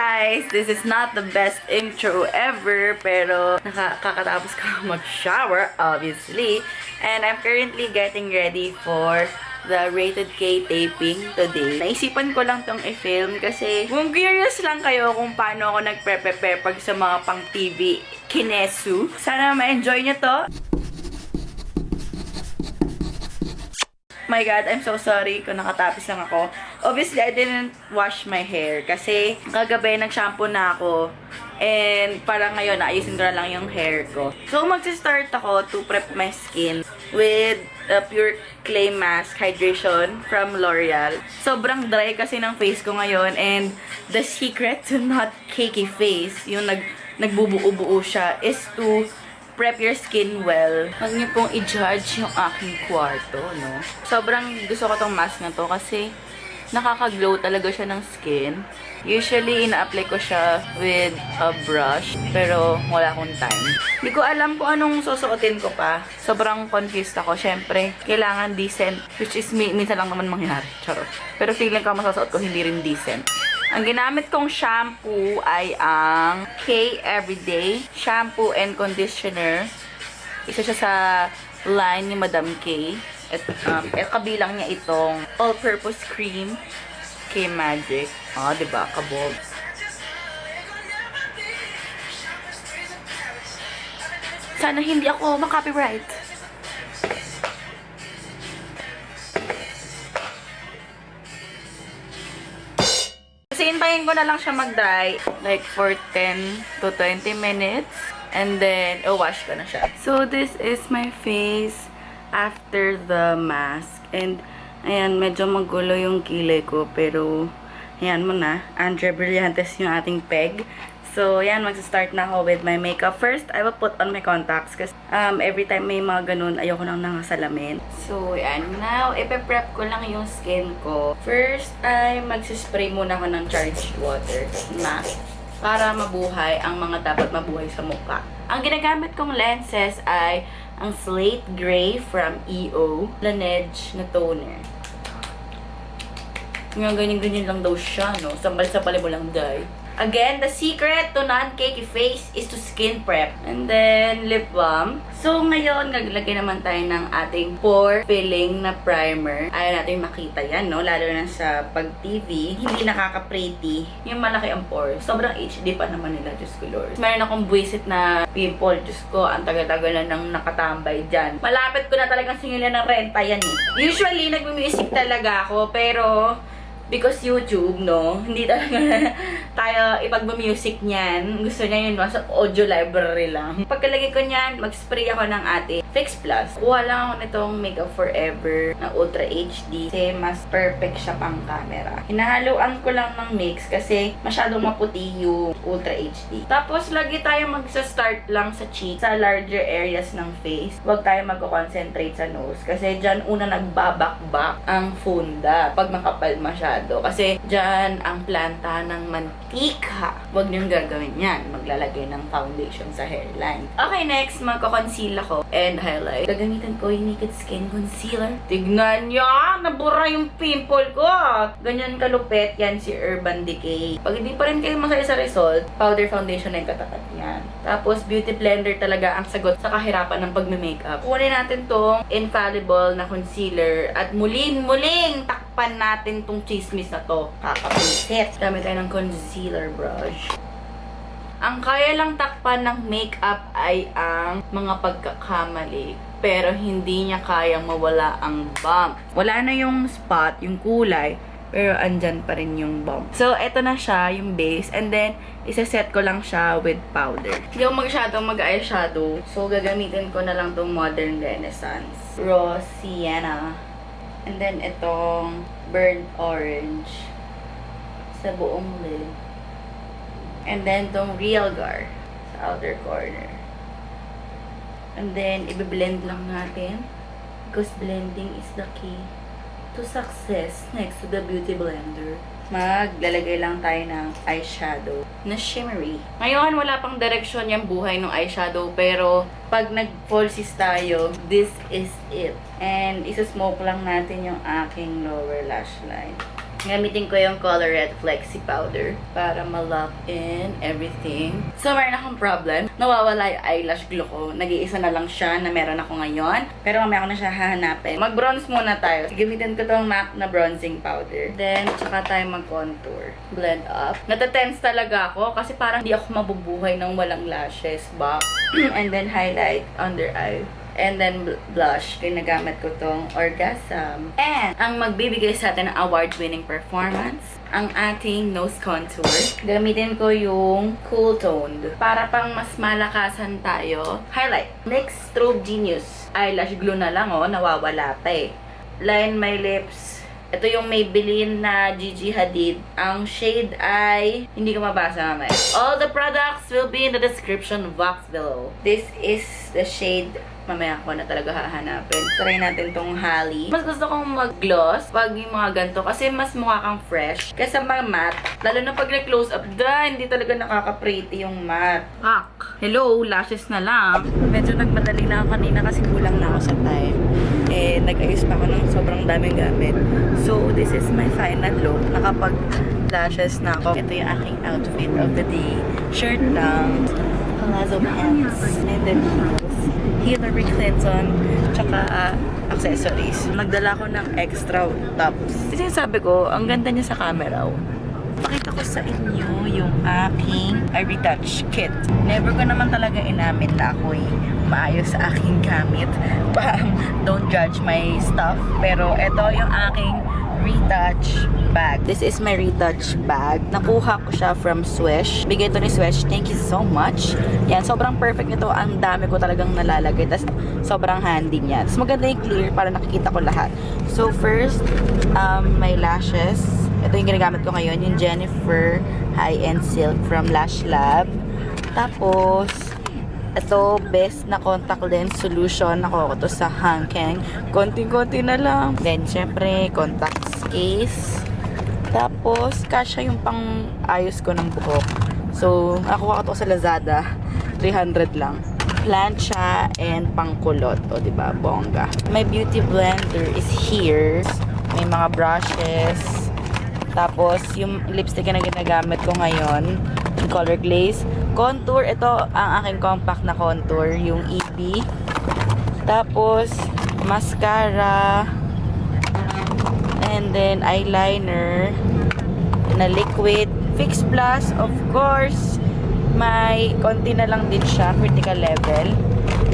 guys! This is not the best intro ever, pero kakatapos ko mag-shower, obviously. And I'm currently getting ready for the Rated K taping today. Naisipan ko lang tong i-film kasi kung curious lang kayo kung paano ako nag-prepare pag sa mga pang-TV kinesu. Sana ma-enjoy nyo to. My God, I'm so sorry kung nakatapis lang ako. Obviously, I didn't wash my hair kasi kagabi nag-shampoo na ako. And parang ngayon, naayusin ko na lang yung hair ko. So, mag-start ako to prep my skin with a Pure Clay Mask Hydration from L'Oreal. Sobrang dry kasi ng face ko ngayon. And the secret to not cakey face, yung nagbubuo-buo siya, is to prep your skin well. Huwag niyo pong i-judge yung aking kwarto, no? Sobrang gusto ko tong mask na to kasi nakaka-glow talaga siya ng skin. Usually, ina-apply ko siya with a brush, pero wala akong time. Hindi ko alam kung anong susuotin ko pa. Sobrang confused ako. Syempre, kailangan decent, which is minsan lang naman mangyari. Charot. Pero feeling ko masusuot ko hindi rin decent. Ang ginamit kong shampoo ay ang K Everyday Shampoo and Conditioner. Isa siya sa line ni Madam K. At kabilang niya itong all-purpose cream K Magic. Diba? Kabog. Sana hindi ako makopyright. Kasi hintayin ko na lang siya mag-dry like for 10 to 20 minutes. And then, wash ko na siya. So, this is my face after the mask. And, ayan, medyo magulo yung kilay ko. Pero, ayan mo na. Andre Brillantes yung ating peg. So, ayan, mag-start na ako with my makeup. First, I will put on my contacts kasi every time may mga ganun, ayoko nang nangasalamin. So, ayan. Now, ipe-prep ko lang yung skin ko. First, ay magsispray muna ako ng charged water mask para mabuhay ang mga dapat mabuhay sa mukha. Ang ginagamit kong lenses ay ang Slate Gray from EO, Laneige na toner. Nga ganyan-ganyan lang daw siya, no? Sambal-sambal mo lang, day. Again, the secret to non-cakey face is to skin prep. And then, lip balm. So, ngayon, gaglagay naman tayo ng ating pore filling na primer. Ayaw natin makita yan, no? Lalo na sa pag-TV. Hindi nakaka-pretty. Yung malaki ang pore. Sobrang HD pa naman nila, Diyos ko Lord. Meron akong buwisit na pimple. Diyos ko, ang tagal-tagal na nang nakatambay dyan. Malapit ko na talagang singilan ng renta yan, eh. Usually, nagmumusik talaga ako, pero because YouTube, no, hindi talaga tayo ipag-music niyan. Gusto niya yun, sa audio library lang. Pagkalagay ko niyan, mag-spray ako ng ating Fix Plus. Kuha lang ako nitong Makeup Forever na Ultra HD kasi mas perfect siya pang camera. Hinahaluan ko lang ng mix kasi masyadong maputi yung Ultra HD. Tapos, lagi tayo magsa-start lang sa cheek, sa larger areas ng face. Huwag tayo mag-concentrate sa nose kasi dyan una nagbabakbak ang funda pag makapal masyado. Kasi dyan ang planta ng mantika. Huwag niyong gagawin yan. Maglalagay ng foundation sa hairline. Okay, next, magko-conceal ako and highlight. Gagamitan ko yung Naked Skin Concealer. Tignan niyo! Nabura yung pimple ko! Ganyan kalupit. Yan si Urban Decay. Pag hindi pa rin kayo masaya sa result, powder foundation na yung katapat yan. Tapos, beauty blender talaga ang sagot sa kahirapan ng pagme-makeup. Kunin natin tong infallible na concealer at muling takpan natin tong chismis na to. Kakapisit. Gamit tayo ng concealer brush. Ang kaya lang takpan ng makeup ay ang mga pagkakamali. Pero hindi niya kayang mawala ang bump. Wala na yung spot, yung kulay, pero andyan pa rin yung bump. So, eto na siya, yung base. And then, isa-set ko lang siya with powder. Hindi ako masyadong mag-eyeshadow. So, gagamitin ko na lang tong Modern Renaissance Raw Sienna. And then, itong burnt orange sa buong lid. And then, itong Real Gar sa outer corner. And then, i-blend lang natin because blending is the key to success next to the beauty blender. Maglalagay lang tayo ng eyeshadow na shimmery. Ngayon, wala pang direksyon yung buhay ng eyeshadow, pero pag nag-falsies tayo, this is it. And isa-smoke lang natin yung aking lower lash line. Gamitin ko yung Colourette FlexiPowder para ma-lock in everything. So, meron akong problem. Nawawala yung eyelash glue ko. Nag-iisa na lang siya na meron ako ngayon. Pero mamaya ko na siya hahanapin. Mag-bronze muna tayo. Gamitin ko tong MAC na bronzing powder. Then, tsaka tayo mag-contour. Blend up. Natatense talaga ako kasi parang di ako mabubuhay ng walang lashes box. And then, highlight under eye. And then, blush. Ginagamit ko tong Orgasm. And, ang magbibigay sa atin ng award-winning performance, ang ating nose contour. Gamitin ko yung Cool Toned. Para pang mas malakasan tayo. Highlight. NYX Strobe Genius. Eyelash glue na lang, oh. Nawawala pa eh. Line my lips. Ito yung Maybelline na Gigi Hadid. Ang shade ay hindi ko mabasa mamaya. All the products will be in the description box below. This is the shade. Mamaya ko na talaga hahanapin. Try natin tong Holly. Mas gusto kong mag-gloss pag yung mga ganito kasi mas mukha kang fresh. Kaysa mga matte, lalo na pag na-close up, hindi talaga nakaka-pretty yung matte. Hello, lashes na lang. Medyo nagmadali na ako kanina kasi kulang na ako sa time. Eh, nag-ayos pa ako ng sobrang daming gamit. So, this is my final look. Nakapag-lashes na ako. Ito yung aking outfit of the day. Shirt lang, palazzo pants, and then Hillary Clinton, tsaka accessories. Nagdala ko ng extra tops. Kasi sabi ko, ang ganda niya sa camera. Pakita ko sa inyo yung aking retouch kit. Never ko naman talaga inamin na ako'y maayos sa aking gamit. Don't judge my stuff. Pero ito yung aking retouch bag. This is my retouch bag. Nakuha ko siya from Swish. Bigay ito ni Swish. Thank you so much. Yan, sobrang perfect nito. Ang dami ko talagang nalalagay. Tapos, sobrang handy niya. Tapos, maganda yung clear para nakikita ko lahat. So, first, my lashes. Ito yung ginagamit ko ngayon. Yung Jennifer High-End Silk from Lash Lab. Tapos, ito, best na contact lens solution. Nakuha ko to sa Hangkeng. Konting-konti na lang. Then, syempre, contacts case. Tapos, kasya yung pang ayos ko ng buhok. So, nakuha ko to sa Lazada. 300 lang. Plancha and pangkulot. O, diba? Bongga. My beauty blender is here. May mga brushes. Tapos, yung lipstick na ginagamit ko ngayon, yung Colourglaze. Contour, ito ang aking compact na contour, yung EB. Tapos, mascara. And then, eyeliner. Na liquid. Fix Plus, of course. May konti na lang din siya, critical level.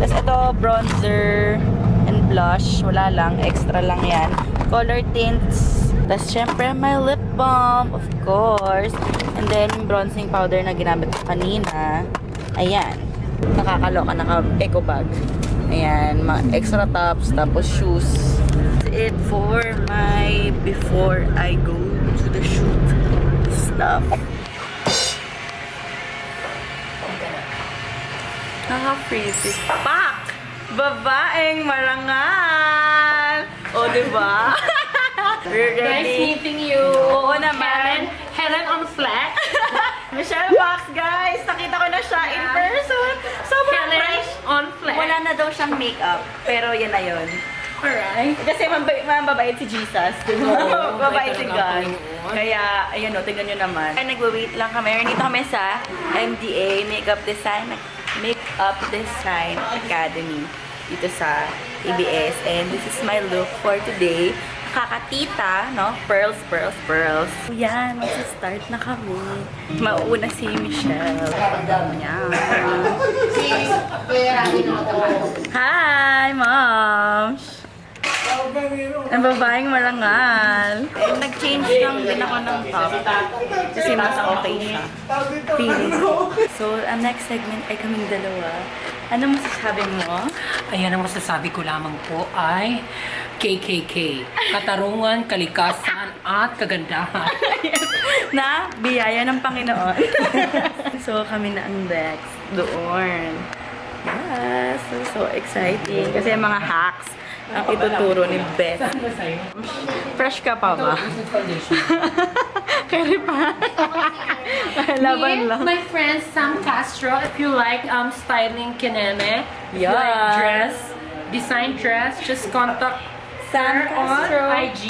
Tapos, ito, bronzer and blush. Wala lang, extra lang yan. Color tints. Tapos, syempre, my lip balm, of course. And then, bronzing powder na ginamit ko kanina. Ayan. Nakakaloka, naka-eco bag. Ayan, mga extra tops, tapos shoes. That's it for my before I go to the shoot stuff. Naka-freeze. Pak! Babaeng marangal! O, diba? Nice meeting you. Oo naman. HelenOnFleek. Michelle Fox, guys. Nakita ko na siya in person. Sobrang fresh. HelenOnFleek. Wala na daw siyang makeup. Pero yan na yun. Alright. Kasi mababait si Jesus. Mababait si God. Kaya, ayun o, tingnan nyo naman. Ay, nagwa-wait lang kami. Nandito kami sa MDA, Makeup Design Academy. Dito sa ABS. And this is my look for today. Kakatita, no? Pearls, pearls, pearls. Yan, mag-start na kami. Mauuna si Michelle. Yan. Hi, Mom! Ang babaeng marangal. Eh, nag-change lang din ako ng top. Kasi mas okay siya. Feeling ko. So, ang next segment ay kaming dalawa. Ano masasabi mo? Ayan, ang masasabi ko lamang po ay KKK. Katarungan, kalikasan, at kagandahan. Na biyaya ng Panginoon. So, kami na ang next doon. Yes, so exciting. Kasi mga hacks ang ituturo ni Beth. Fresh ka pa ba? Kaya pa. Laban lang. My friend Sam Castro, if you like styling kineme, Yeah. like dress, design dress, just contact her on Castro. IG.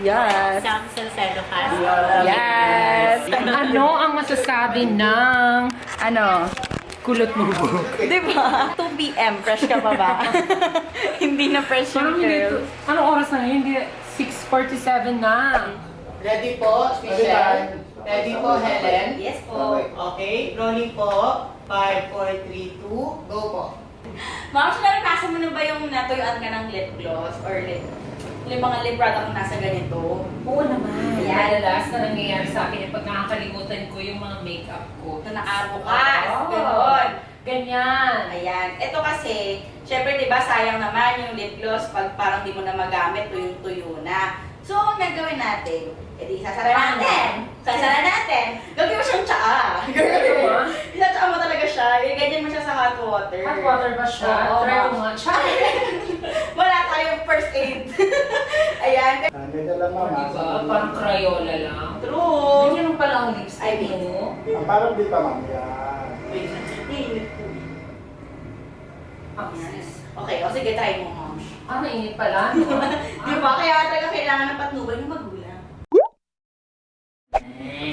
Yes. Sam Salcedo Castro. Yes. Ano ang masasabi ng Ano? kulot mo? Diba? 2 p.m. Fresh ka pa ba? Hindi na fresh Parang yung hindi girl. to. Anong oras na ngayon? Hindi. 6:47 na. Ready po, Michelle? Ready po, Helen? Yes po. Okay, rolling po. 5, 4, 3, 2, go po. Ma'am, so naranasan mo na ba yung natuyuan ka ng lip gloss or yung mga lip product na nasa ganito? Oo naman. Ayan. Madalas na nangyayari sa akin pag nakakalimutan ko yung mga makeup ko. Na nakabukas. Oo. Ganon. Ganyan. Ayan. Ito kasi, syempre diba sayang naman yung lip gloss pag parang di mo na magamit, tuyong-tuyo na. So, ang gagawin natin, edi sasara natin. Sasara natin. Gagawin mo siyang tsaa. Isatsaa mo talaga siya. Ganyan mo siya sa hot water. Hot water ba siya? Oo, Try ma'am. mo nga. Siya. Wala tayong first aid. Ayan. Diba? Parang Crayola lang. True. Ganyan lang pala ang lipstick mo. Parang di pa, ma'am. Yan. Okay, o sige, try mo, ma'am. Ah, mainit pala. No? Di ba? Kaya talaga kailangan ng patnubay yung magulang.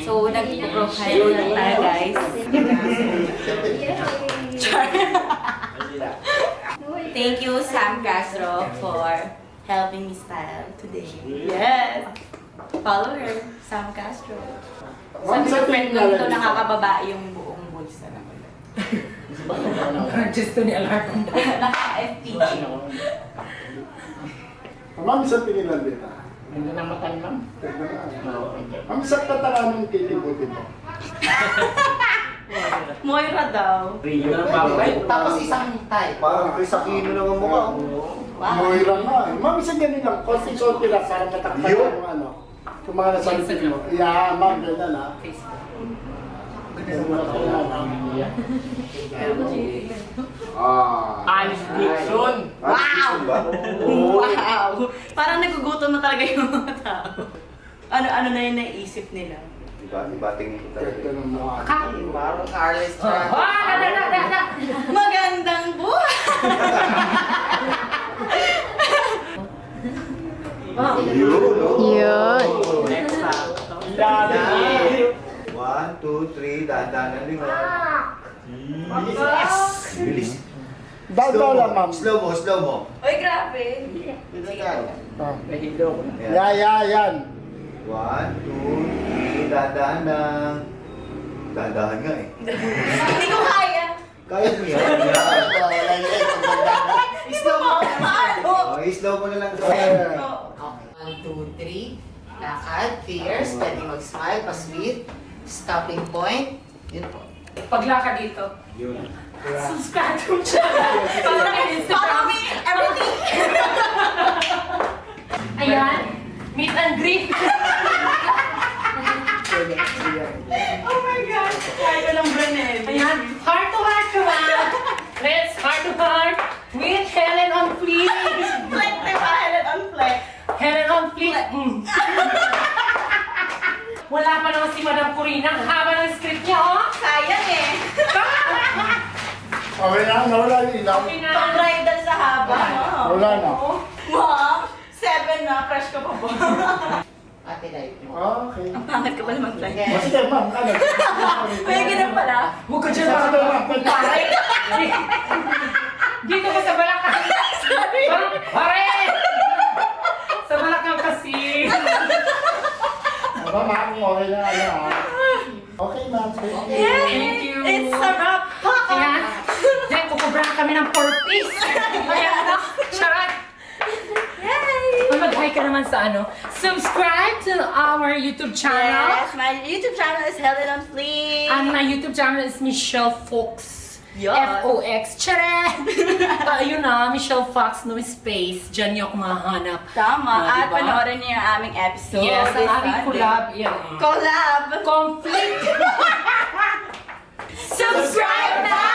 So, nag-profile lang tayo, guys. Thank you, Sam Castro, for helping me style today. Yes! Follow her, Sam Castro. Sabi sa friend ko dito, nakakababa yung buong bulsa naman. Just to ni alarm. Naka-FPG. Ma'am, isang tingin lang dito. Hindi na matan, ma'am. Ma'am, isang tataran ng titibutin mo. Moira daw. Tapos isang hintay. Parang sa kilo lang ang mukha. Moira nga eh. Ma'am, isang ganyan lang. Konti-konti lang para matakpan Yun. yung ano. Kung mga nasa likod mo. Yeah, ma'am, ganyan ha. Alice Dixon. Wow! Ba? Wow! Parang nagugutom na talaga yung mga tao. Ano na yung naisip nila. Diba? Diba tingin ko talaga. Ito ng mukha. Parang Carlos Magandang buhay! Yun, no? Next pa. 1, 2, 3, dahan-dahan lingon. Bilis. Daw lang, ma'am. Slow mo, slow mo. Uy, grabe. Nahilo ko na. Yan. 1, 2, 3, dahan-dahan lang. Dahan-dahan nga eh. Hindi ko kaya. Kaya mo yan. Slow mo. Paano? Okay, slow mo na lang. Oh. 1, 2, 3. Lakad, fierce, pwede mag-smile, pa-sweet. Stopping point. Yun po. Paglaka dito. Yun. Subscribe ko siya. Follow me on Instagram. Follow me, everything. Ayan. Meet and greet. Oh my God. Kaya ko lang Branel. Ayan. Heart to heart naman. Let's heart to heart with HelenOnFleek. Flex, diba? HelenOnFleek. HelenOnFleek. Wala pa naman si Madam Corina. Ang haba ng script niya, oh. Sayang eh. Okay na, nawala yung ilaw. Okay na. Pang-bridal sa haba. Wow. Wala na. Ma'am, 7 na. Fresh ka pa ba? Ate Light mo. Okay. Ang pangit ka pala mag-try. Sige, ma'am. Ano? May ganun pala. Huwag ka dyan para pare. Dito ka sa balakang. Pare! Sa balakang kasi. Aba, ma'am, okay na. Ano, ha? Okay, ma'am. Thank you. It's a wrap. Ayan. Then, kukubrahan kami ng 4 piece. Ayan na. Charot. Yay! Mag-hi ka naman sa ano. Subscribe to our YouTube channel. Yes, my YouTube channel is HelenOnFleek. And my YouTube channel is Michelle Fox. Yes. F-O-X. Charet! Yun na, Michelle Fox, no space. Diyan niyo ako mahanap. Tama. Ah, At diba? panoorin niyo yung aming episode. Yes, ang this aming Sunday. collab. Yeah. Collab! Conflict! Subscribe na!